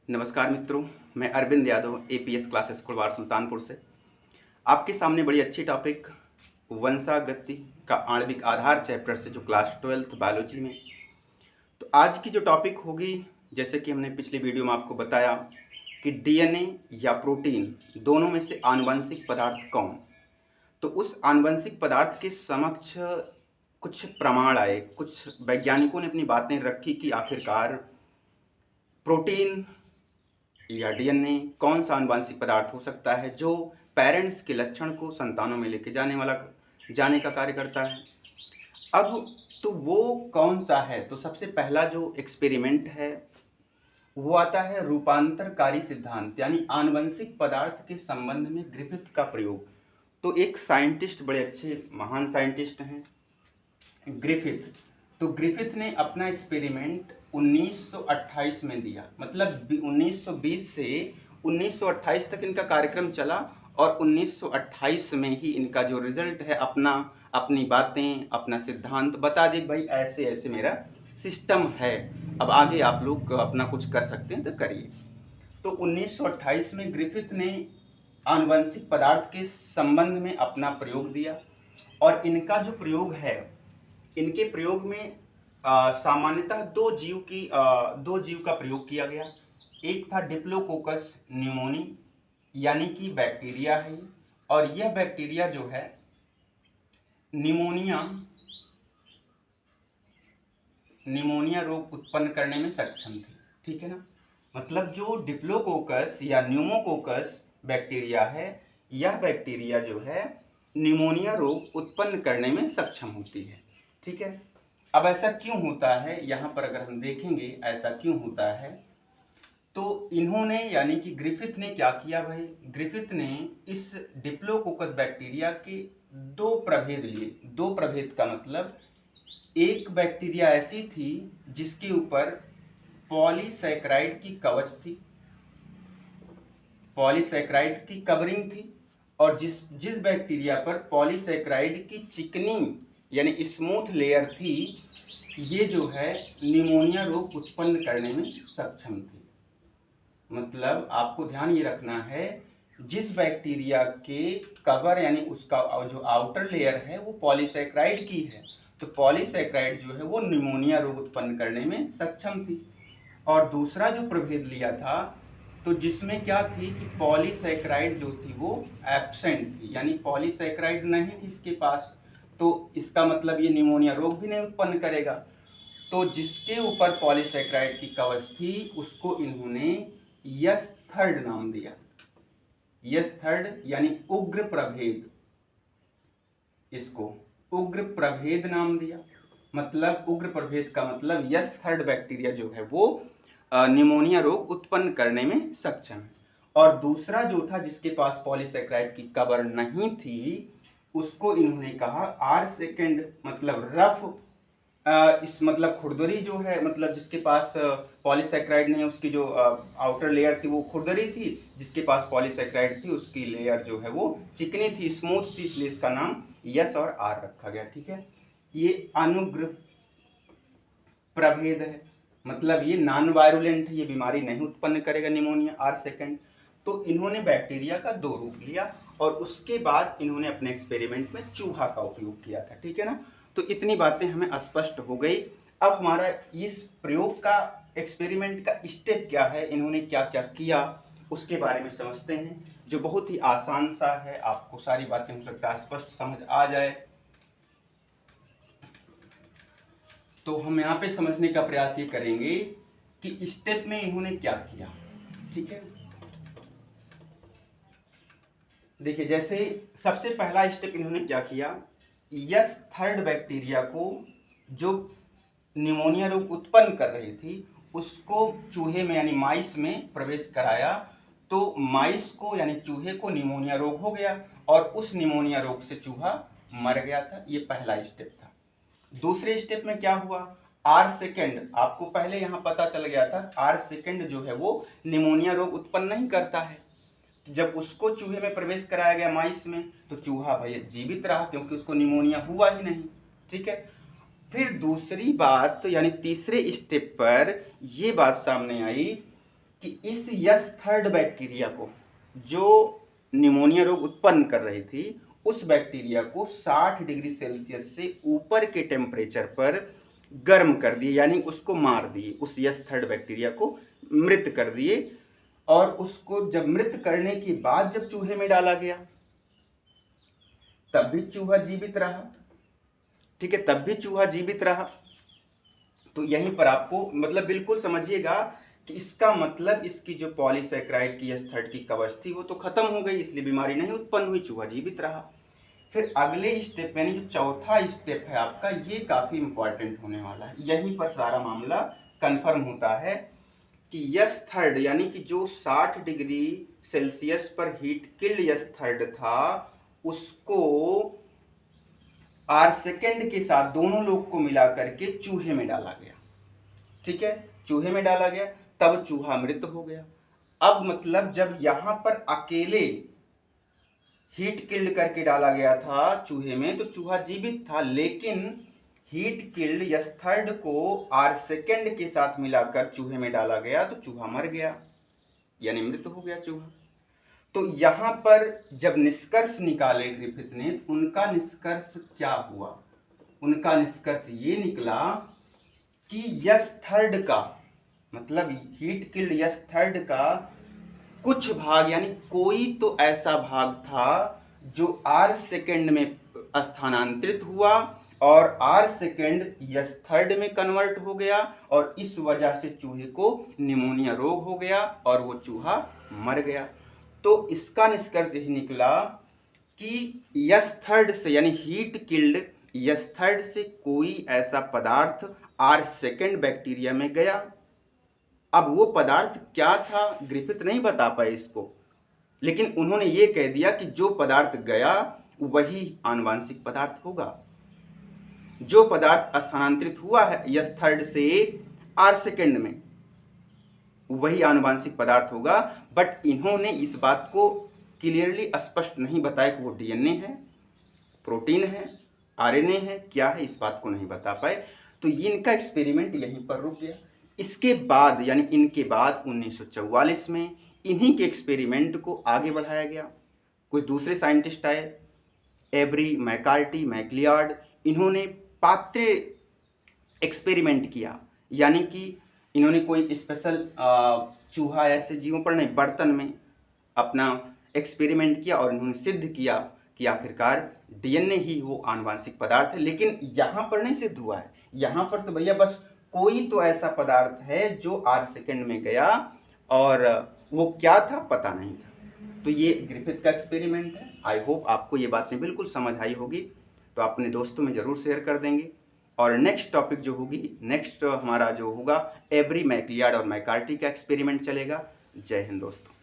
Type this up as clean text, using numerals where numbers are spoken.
नमस्कार मित्रों, मैं Arvind Yadav APS classes school बार सुल्तानपुर से आपके सामने बड़ी अच्छी टॉपिक वंशागति का आणविक आधार चैप्टर से जो क्लास 12th बायोलॉजी में। तो आज की जो टॉपिक होगी, जैसे कि हमने पिछली वीडियो में आपको बताया कि डीएनए या प्रोटीन दोनों में से आनुवंशिक पदार्थ कौन। तो उस आनुवंशिक पदार्थ के समक्ष कुछ प्रमाण आए, कुछ वैज्ञानिकों ने अपनी बातें रखी कि आखिरकार प्रोटीन या डीएनए कौन सा आनुवंशिक पदार्थ हो सकता है जो पेरेंट्स के लक्षण को संतानों में लेके जाने का कार्य करता है। अब तो वो कौन सा है, तो सबसे पहला जो एक्सपेरिमेंट है वो आता है रूपांतरकारी सिद्धांत, यानी आनुवंशिक पदार्थ के संबंध में ग्रिफिथ का प्रयोग। तो एक साइंटिस्ट, बड़े अच्छे महान साइंटिस्ट हैं ग्रिफिथ। तो ग्रिफिथ ने अपना एक्सपेरिमेंट 1928 में दिया, मतलब 1920 से 1928 तक इनका कार्यक्रम चला और 1928 में ही इनका जो रिजल्ट है अपनी बातें, अपना सिद्धांत बता दे, भाई ऐसे ऐसे मेरा सिस्टम है, अब आगे आप लोग अपना कुछ कर सकते हैं तो करिए। तो 1928 में ग्रिफिथ ने आनुवंशिक पदार्थ के संबंध में अपना प्रयोग दिया और इनका जो प्रयोग है, इनके प्रयोग में सामान्यतः दो जीव का प्रयोग किया गया। एक था डिप्लोकोकस न्यूमोनी, यानी कि बैक्टीरिया है, और यह बैक्टीरिया जो है निमोनिया रोग उत्पन्न करने में सक्षम थी। ठीक है ना, मतलब जो डिप्लोकोकस या न्यूमोकोकस बैक्टीरिया है, यह बैक्टीरिया जो है निमोनिया रोग उत्पन्न करने में सक्षम होती है। ठीक है, अब ऐसा क्यों होता है, यहाँ पर अगर हम देखेंगे ऐसा क्यों होता है, तो इन्होंने यानी कि ग्रिफिथ ने क्या किया भाई, ग्रिफिथ ने इस डिप्लोकोकस बैक्टीरिया के दो प्रभेद लिए। दो प्रभेद का मतलब, एक बैक्टीरिया ऐसी थी जिसके ऊपर पॉलीसैकेराइड की कवच थी, पॉलीसैकेराइड की कवरिंग थी, और जिस बैक्टीरिया पर पॉलीसैकेराइड की चिकनी यानी स्मूथ लेयर थी, ये जो है निमोनिया रोग उत्पन्न करने में सक्षम थी। मतलब आपको ध्यान ये रखना है, जिस बैक्टीरिया के कवर यानी उसका जो आउटर लेयर है वो पॉलीसैकेराइड की है, तो पॉलीसैकेराइड जो है वो निमोनिया रोग उत्पन्न करने में सक्षम थी। और दूसरा जो प्रभेद लिया था, तो जिसमें क्या थी कि पॉलीसैकेराइड जो थी वो एब्सेंट थी, यानी पॉलीसैकेराइड नहीं थी इसके पास, तो इसका मतलब ये निमोनिया रोग भी नहीं उत्पन्न करेगा। तो जिसके ऊपर पॉलीसैकेराइड की कवच थी उसको इन्होंने यस थर्ड नाम दिया। यस थर्ड यानी उग्र प्रभेद, इसको उग्र प्रभेद नाम दिया। मतलब उग्र प्रभेद का मतलब यस थर्ड बैक्टीरिया जो है वो निमोनिया रोग उत्पन्न करने में सक्षम है। और दूसरा जो था जिसके पास पॉलीसैकेराइड की कवर नहीं थी, उसको इन्होंने कहा आर सेकेंड, मतलब रफ, इस मतलब खुरदरी जो है, मतलब जिसके पास पॉलीसैकेराइड नहीं, उसकी जो आउटर लेयर थी वो खुरदरी थी, जिसके पास पॉलीसैकेराइड थी उसकी लेयर जो है वो चिकनी थी, स्मूथ थी, इसलिए इसका नाम यस और आर रखा गया। ठीक है, ये अनुग्र प्रभेद है, मतलब ये नॉन वायरुलेंट है, ये बीमारी नहीं उत्पन्न करेगा निमोनिया, आर सेकेंड। तो इन्होंने बैक्टीरिया का दो रूप लिया और उसके बाद इन्होंने अपने एक्सपेरिमेंट में चूहा का उपयोग किया था। ठीक है ना, तो इतनी बातें हमें स्पष्ट हो गई। अब हमारा इस प्रयोग का, एक्सपेरिमेंट का स्टेप क्या है, इन्होंने क्या क्या किया, उसके बारे में समझते हैं, जो बहुत ही आसान सा है। आपको सारी बातें हो सकता है स्पष्ट समझ आ जाए, तो हम यहाँ पे समझने का प्रयास ये करेंगे कि स्टेप में इन्होंने क्या किया। ठीक है, देखिए जैसे सबसे पहला स्टेप इन्होंने क्या किया, यस थर्ड बैक्टीरिया को जो निमोनिया रोग उत्पन्न कर रही थी उसको चूहे में यानी माइस में प्रवेश कराया, तो माइस को यानी चूहे को निमोनिया रोग हो गया और उस निमोनिया रोग से चूहा मर गया था। ये पहला स्टेप था। दूसरे स्टेप में क्या हुआ, आर सेकेंड, आपको पहले यहाँ पता चल गया था आर सेकेंड जो है वो निमोनिया रोग उत्पन्न नहीं करता है। जब उसको चूहे में प्रवेश कराया गया माइस में, तो चूहा भाई जीवित रहा क्योंकि उसको निमोनिया हुआ ही नहीं। ठीक है, फिर दूसरी बात यानी तीसरे स्टेप पर ये बात सामने आई कि इस यस थर्ड बैक्टीरिया को, जो निमोनिया रोग उत्पन्न कर रही थी, उस बैक्टीरिया को 60 डिग्री सेल्सियस से ऊपर के टेम्परेचर पर गर्म कर दिए, यानी उसको मार दिए, उस यस थर्ड बैक्टीरिया को मृत कर दिए। और उसको जब मृत करने के बाद जब चूहे में डाला गया तब भी चूहा जीवित रहा। ठीक है, तब भी चूहा जीवित रहा। तो यहीं पर आपको मतलब बिल्कुल समझिएगा कि इसका मतलब इसकी जो पॉलीसैकेराइड की यस थर्ड की कवच थी वो तो खत्म हो गई, इसलिए बीमारी नहीं उत्पन्न हुई, चूहा जीवित रहा। फिर अगले स्टेप यानी जो चौथा स्टेप है आपका, ये काफी इंपॉर्टेंट होने वाला है। यहीं पर सारा मामला कंफर्म होता है कि यस थर्ड यानी कि जो 60 डिग्री सेल्सियस पर हीट किल्ड यस थर्ड था, उसको आर सेकेंड के साथ दोनों लोग को मिला करके चूहे में डाला गया। ठीक है, चूहे में डाला गया, तब चूहा मृत हो गया। अब मतलब जब यहां पर अकेले हीट किल्ड करके डाला गया था चूहे में तो चूहा जीवित था, लेकिन हीट किल्ड यस थर्ड को आर सेकेंड के साथ मिलाकर चूहे में डाला गया तो चूहा मर गया, यानी मृत हो गया चूहा। तो यहां पर जब निष्कर्ष निकाले ग्रिफिथ ने, तो उनका निष्कर्ष क्या हुआ? उनका निष्कर्ष ये निकला कि यस थर्ड का मतलब हीट किल्ड यस थर्ड का कुछ भाग यानी कोई तो ऐसा भाग था जो आर सेकेंड में स्थानांतरित हुआ और आर सेकेंड यस थर्ड में कन्वर्ट हो गया, और इस वजह से चूहे को निमोनिया रोग हो गया और वो चूहा मर गया। तो इसका निष्कर्ष यही निकला कि यस थर्ड से यानी हीट किल्ड यस थर्ड से कोई ऐसा पदार्थ आर सेकेंड बैक्टीरिया में गया। अब वो पदार्थ क्या था ग्रिफिथ नहीं बता पाए इसको, लेकिन उन्होंने ये कह दिया कि जो पदार्थ गया वही आनुवांशिक पदार्थ होगा, जो पदार्थ स्थानांतरित हुआ है यस थर्ड से आर सेकेंड में वही आनुवांशिक पदार्थ होगा। बट इन्होंने इस बात को क्लियरली स्पष्ट नहीं बताया कि वो डीएनए है, प्रोटीन है, आरएनए है, क्या है, इस बात को नहीं बता पाए। तो इनका एक्सपेरिमेंट यहीं पर रुक गया। इसके बाद यानी इनके बाद 1944 में इन्हीं के एक्सपेरिमेंट को आगे बढ़ाया गया। कुछ दूसरे साइंटिस्ट आए, एवरी, मैकार्टी, मैक्लियार्ड, इन्होंने पात्र एक्सपेरिमेंट किया, यानी कि इन्होंने कोई स्पेशल चूहा ऐसे जीवों पर नहीं, बर्तन में अपना एक्सपेरिमेंट किया और इन्होंने सिद्ध किया कि आखिरकार डीएनए ही वो आनुवांशिक पदार्थ है। लेकिन यहाँ पर नहीं सिद्ध हुआ है, यहाँ पर तो भैया बस कोई तो ऐसा पदार्थ है जो आर सेकेंड में गया और वो क्या था पता नहीं था। तो ये ग्रिफिथ का एक्सपेरिमेंट है। आई होप आपको ये बातें बिल्कुल समझ आई होगी, तो अपने दोस्तों में ज़रूर शेयर कर देंगे। और नेक्स्ट टॉपिक जो होगी, नेक्स्ट हमारा जो होगा एवरी, मैक्लियार्ड और मैकार्टी का एक्सपेरिमेंट चलेगा। जय हिंद दोस्तों।